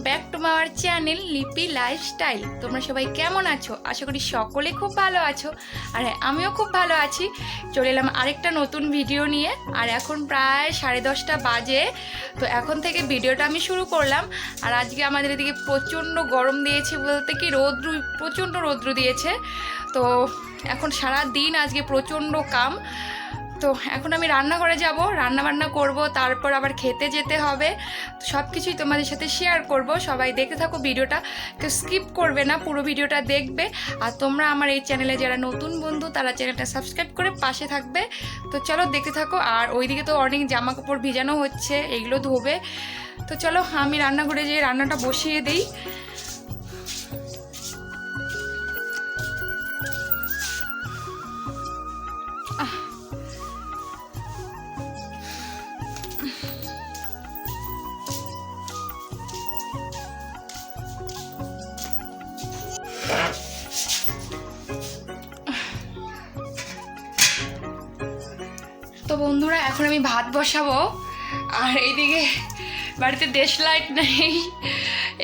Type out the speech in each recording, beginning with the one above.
Back to মাওয়ার channel লিপি lifestyle. তোমরা সবাই কেমন আছো? আশা করি সকলে খুব ভালো আছো। আর আমিও খুব ভালো আছি। চলে এলাম আরেকটা নতুন ভিডিও নিয়ে। আর এখন প্রায় 10:30 বাজে। তো এখন থেকে ভিডিওটা আমি শুরু করলাম। আর আজকে আমাদের এদিকে প্রচণ্ড গরম দিয়েছে, বলতে কি প্রচণ্ড রৌদ্র দিয়েছে। তো এখন সারা দিন আজকে প্রচণ্ড কাম। তো এখন আমি রান্নাঘরে যাব, রান্নাবান্না করব, তারপর আবার খেতে যেতে হবে। সব কিছুই তোমাদের সাথে শেয়ার করব। সবাই দেখতে থাকো ভিডিওটা, কেউ স্কিপ করবে না, পুরো ভিডিওটা দেখবে। আর তোমরা আমার এই চ্যানেলে যারা নতুন বন্ধু তারা চ্যানেলটা সাবস্ক্রাইব করে পাশে থাকবে। তো চলো দেখতে থাকো। আর ওইদিকে তো অনেক জামা কাপড় ভিজানো হচ্ছে, এগুলো ধোবে। তো চলো আমি রান্নাঘরে যেয়ে রান্নাটা বসিয়ে দিই। তো বন্ধুরা এখন আমি ভাত বসাবো। আর এইদিকে বাড়িতে দেশলাইট নেই,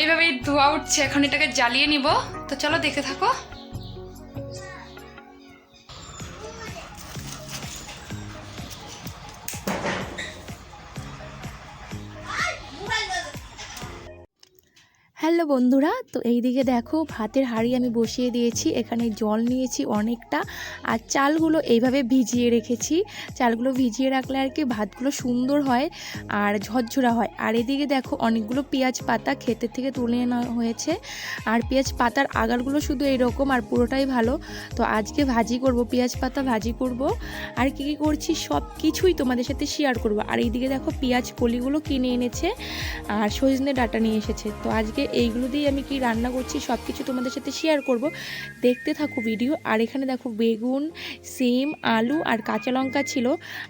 এইভাবেই ধোয়া উঠছে। এখন এটাকে জ্বালিয়ে নিব। তো চলো দেখতে থাকো। হ্যালো বন্ধুরা, তো এইদিকে দেখো ভাতের হাঁড়ি আমি বসিয়ে দিয়েছি। এখানে জল নিয়েছি অনেকটা, আর চালগুলো এইভাবে ভিজিয়ে রেখেছি। চালগুলো ভিজিয়ে রাখলে আর কি ভাতগুলো সুন্দর হয় আর ঝরঝরা হয়। আর এদিকে দেখো অনেকগুলো পেঁয়াজ পাতা ক্ষেতের থেকে তুলে নেওয়া হয়েছে। আর পেঁয়াজ পাতার আগারগুলো শুধু এইরকম, আর পুরোটাই ভালো। তো আজকে ভাজি করব, পেঁয়াজ পাতা ভাজি করব। আর কী কী করছি সব কিছুই তোমাদের সাথে শেয়ার করব। আর এইদিকে দেখো পেঁয়াজ কলিগুলো কিনে এনেছে, আর সজনে ডাঁটা নিয়ে এসেছে। তো আজকে এইগুলো দিয়ে আমি কি রান্না করছি সব কিছু তোমাদের সাথে শেয়ার করব, দেখতে থাকো ভিডিও। আর এখানে দেখো বেগুন, সিম, আলু আর কাঁচা লঙ্কা ছিল।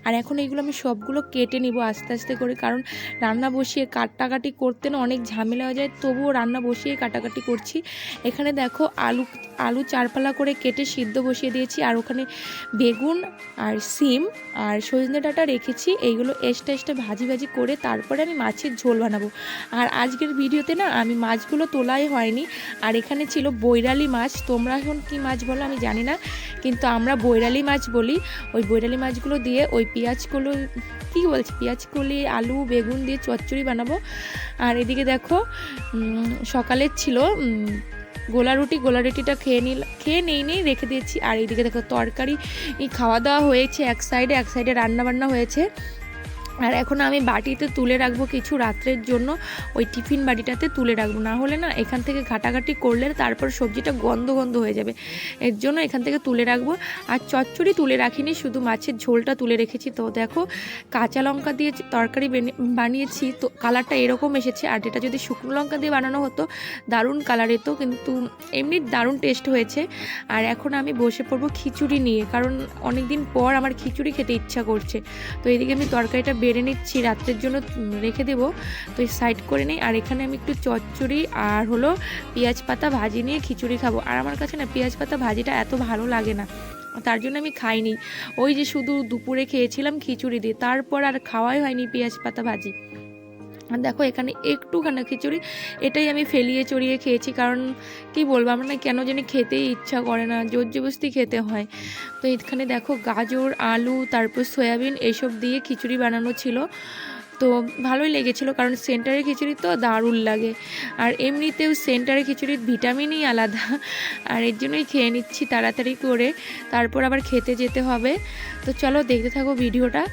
আর এখন এইগুলো আমি সবগুলো কেটে নিব আস্তে আস্তে করে, কারণ রান্না বসিয়ে কাটাকাটি করতে না অনেক ঝামেলা হয়ে যায়, তবুও রান্না বসিয়ে কাটাকাটি করছি। এখানে দেখো আলু চারপালা করে কেটে সিদ্ধ বসিয়ে দিয়েছি। আর ওখানে বেগুন আর সিম আর সজনে ডাঁটা রেখেছি। এইগুলো এক্সট্রা ভাজি করে তারপরে আমি মাছের ঝোল বানাবো। আর আজকের ভিডিওতে না আমি মাছগুলো তোলাই হয়নি। আর এখানে ছিল বৈরালি মাছ, তোমরা এখন কি মাছ বলো আমি জানি না, কিন্তু আমরা বৈরালি মাছ বলি। ওই বৈরালি মাছগুলো দিয়ে ওই পেঁয়াজকলি আলু বেগুন দিয়ে চচ্চড়ি বানাবো। আর এদিকে দেখো সকালের ছিল গোলা রুটিটা খেয়ে নেই রেখে দিয়েছি। আর এইদিকে দেখো তরকারি খাওয়া দাওয়া হয়েছে, এক সাইডে রান্নাবান্না হয়েছে। আর এখন আমি বাটিতে তুলে রাখবো কিছু রাত্রের জন্য, ওই টিফিন বাটিটাতে তুলে রাখবো, না হলে না এখান থেকে ঘাটাঘাটি করলে তারপর সবজিটা গন্ধ হয়ে যাবে। এর জন্য এখান থেকে তুলে রাখবো। আর চচ্চড়ি তুলে রাখিনি, শুধু মাছের ঝোলটা তুলে রেখেছি। তো দেখো কাঁচা লঙ্কা দিয়ে তরকারি বানিয়েছি, তো কালারটা এরকম এসেছে। আর এটা যদি শুকনো লঙ্কা দিয়ে বানানো হতো দারুণ কালার হতো, কিন্তু এমনি দারুণ টেস্ট হয়েছে। আর এখন আমি বসে পড়বো খিচুড়ি নিয়ে, কারণ অনেক দিন পর আমার খিচুড়ি খেতে ইচ্ছা করছে। তো এদিকে আমি তরকারিটা বেড়ে নিচ্ছি, রাত্রের জন্য রেখে দেবো। তো সাইড করে নিই। আর এখানে আমি একটু চচ্চড়ি আর হলো পেঁয়াজ পাতা ভাজি নিয়ে খিচুড়ি খাবো। আর আমার কাছে না পেঁয়াজ পাতা ভাজিটা এত ভালো লাগে না, তার জন্য আমি খাইনি। ওই যে শুধু দুপুরে খেয়েছিলাম খিচুড়ি দিয়ে, তারপর আর খাওয়াই হয়নি পেঁয়াজ পাতা ভাজি। আর দেখো এখানে একটুখানি খিচুড়ি, এটাই আমি ফেলিয়ে চড়িয়ে খেয়েছি, কারণ কি বলবো আমার না কেন জানি খেতেই ইচ্ছা করে না, জোর জবরদস্তি খেতে হয়। তো এখানে দেখো গাজর আলু তারপর সয়াবিন এসব দিয়ে খিচুড়ি বানানো ছিল। তো ভালোই লেগেছিলো, কারণ সেন্টারের খিচুড়ি তো দারুণ লাগে। আর এমনিতেও সেন্টারের খিচুড়ির ভিটামিনই আলাদা। আর এর জন্যই খেয়ে নিচ্ছি তাড়াতাড়ি করে, তারপর আবার খেতে যেতে হবে। তো চলো দেখতে থাকো ভিডিওটা।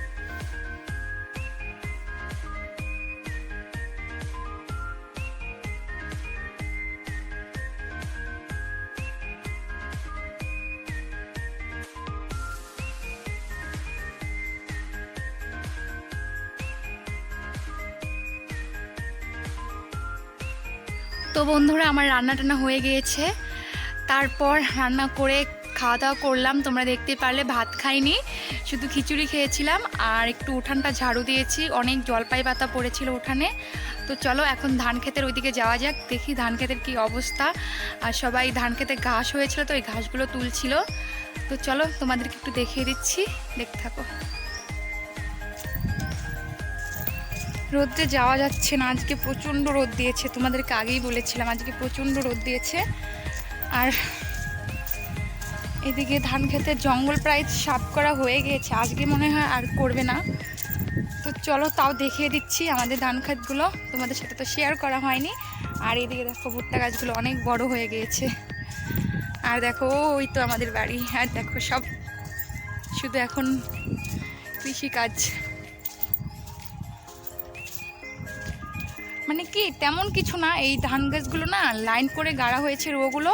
তো বন্ধুরা আমার রান্না টান্না হয়ে গিয়েছে। তারপর রান্না করে খাওয়া দাওয়া করলাম। তোমরা দেখতে পারলে ভাত খাইনি, শুধু খিচুড়ি খেয়েছিলাম। আর একটু উঠানটা ঝাড়ু দিয়েছি, অনেক জলপাই পাতা পড়েছিল উঠানে। তো চলো এখন ধান ক্ষেতের ওইদিকে যাওয়া যাক, দেখি ধান ক্ষেতের কী অবস্থা। আর সবাই ধান ক্ষেতে ঘাস হয়েছিল, তো ওই ঘাসগুলো তুলছিল। তো চলো তোমাদেরকে একটু দেখিয়ে দিচ্ছি, দেখতে থাকো। রোদ্রে যাওয়া যাচ্ছে না, আজকে প্রচণ্ড রোদ দিয়েছে, তোমাদেরকে আগেই বলেছিলাম আজকে প্রচণ্ড রোদ দিয়েছে। আর এদিকে ধান ক্ষেতের জঙ্গল প্রায় সাফ করা হয়ে গিয়েছে, আজকে মনে হয় আর করবে না। তো চলো তাও দেখিয়ে দিচ্ছি আমাদের ধান ক্ষেতগুলো, তোমাদের সাথে তো শেয়ার করা হয়নি। আর এদিকে দেখো ভুট্টা গাছগুলো অনেক বড় হয়ে গিয়েছে। আর দেখো ওই তো আমাদের বাড়ি, আর দেখো সব শুধু এখন কৃষিকাজ। মানে কি তেমন কিছু না, এই ধান গাছগুলো না লাইন করে গাড়া হয়েছে রোগুলো,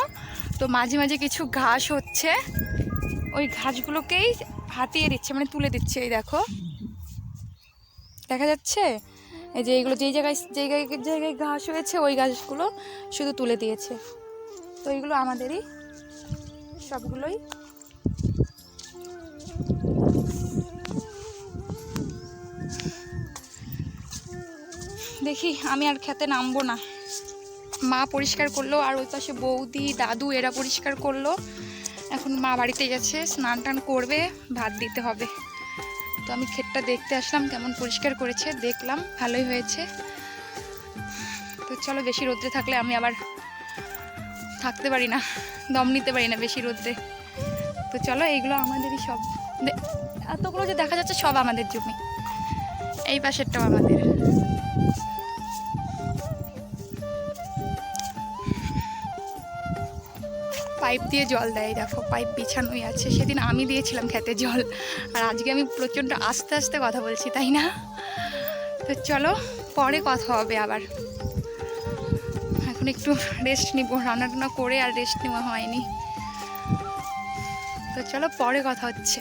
তো মাঝে মাঝে কিছু ঘাস হচ্ছে, ওই ঘাসগুলোকেই হাতিয়ে দিচ্ছে, মানে তুলে দিচ্ছে। এই দেখো দেখা যাচ্ছে, এই যে এইগুলো যেই জায়গায় জায়গায় ঘাস হয়েছে ওই ঘাসগুলো শুধু তুলে দিয়েছে। তো এইগুলো আমাদেরই সবগুলোই। দেখি আমি আর খেতে নামবো না, মা পরিষ্কার করলো আর ওই পাশে বৌদি দাদু এরা পরিষ্কার করলো। এখন মা বাড়িতে গেছে, স্নান টান করবে, ভাত দিতে হবে। তো আমি ক্ষেতটা দেখতে আসলাম কেমন পরিষ্কার করেছে, দেখলাম ভালোই হয়েছে। তো চলো, বেশি রোদ্রে থাকলে আমি আবার থাকতে পারি না, দম নিতে পারি না বেশি রোদ্রে। তো চলো, এইগুলো আমাদেরই সব, এতগুলো যে দেখা যাচ্ছে সব আমাদের জমি, এই পাশেরটাও আমাদের। পাইপ দিয়ে জল দেয়, দেখো পাইপ বিছানোই আছে, সেদিন আমি দিয়েছিলাম খেতে জল, আর আজকে আমি প্রচণ্ড আস্তে আস্তে কথা বলছি, তাই না? তো চলো পরে কথা হবে আবার, এখন একটু রেস্ট নিব, রান্না টান্না করে আর রেস্ট নেওয়া হয়নি। তো চলো পরে কথা হচ্ছে।